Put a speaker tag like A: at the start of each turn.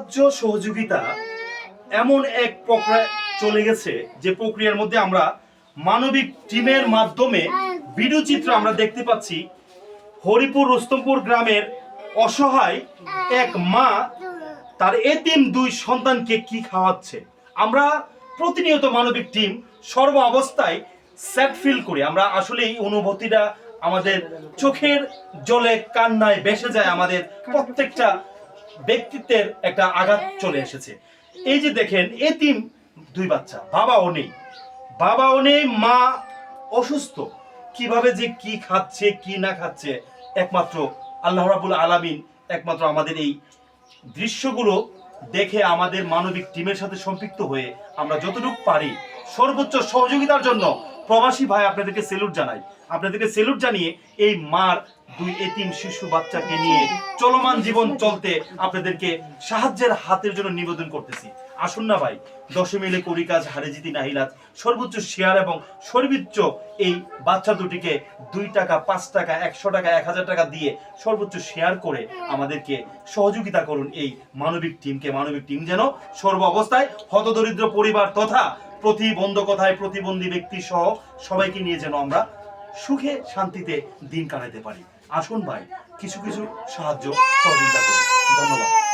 A: সাহায্য সহযোগিতা এমন এক প্রক্রিয়া চলে গেছে যে প্রক্রিয়ার মধ্যে আমরা মানবিক টিমের মাধ্যমে ভিডিও চিত্র আমরা দেখতে পাচ্ছি হরিপুর রুস্তমপুর গ্রামের অসহায় এক মা তার এতিম দুই সন্তানকে কি খাওয়াচ্ছে। আমরা প্রতিনিয়ত মানবিক টিম সর্ব অবস্থায় স্যাড ফিল করি। আমরা আসলে এই অনুভূতিটা আমাদের চোখের জলে কান্নায় ভেসে যায়। আমাদের প্রত্যেকটা ব্যক্তিত্বের একটা আঘাত চলে এসেছে। এই যে দেখেন এতিম দুই বাচ্চা, বাবাও নেই, মা অসুস্থ, কিভাবে যে কি খাচ্ছে কি না খাচ্ছে একমাত্র আল্লাহ রাব্বুল আলামিন একমাত্র আমাদের এই দৃশ্যগুলো দেখে আমাদের মানবিক টিমের সাথে সম্পৃক্ত হয়ে আমরা যতটুকু পারি সর্বোচ্চ সহযোগিতার জন্য প্রবাসী ভাই আপনাদেরকে সেলুট জানিয়ে এই মার দুই এতিম শিশু বাচ্চাকে নিয়ে চলমান জীবন চলতে আপনাদেরকে সাহায্যের হাতের জন্য নিবেদন করতেছি। আসুন না ভাই, 10 মিলে করি কাজ, হারে জিতি নাহিলাজ। সর্বোচ্চ শেয়ার এবং সর্বোচ্চ এই বাচ্চা দুটিকে 2 টাকা, 5 টাকা, 100 টাকা, 1000 টাকা দিয়ে সর্বোচ্চ শেয়ার করে আমাদেরকে সহযোগিতা করুন। এই মানবিক টিম যেন সর্ব অবস্থায় হতদরিদ্র পরিবার তথা প্রতিবন্ধী ব্যক্তি সহ সবাইকে নিয়ে যেন আমরা সুখে শান্তিতে দিন কাটাতে পারি। আসুন ভাই, কিছু সাহায্য সহযোগিতা করুন। ধন্যবাদ।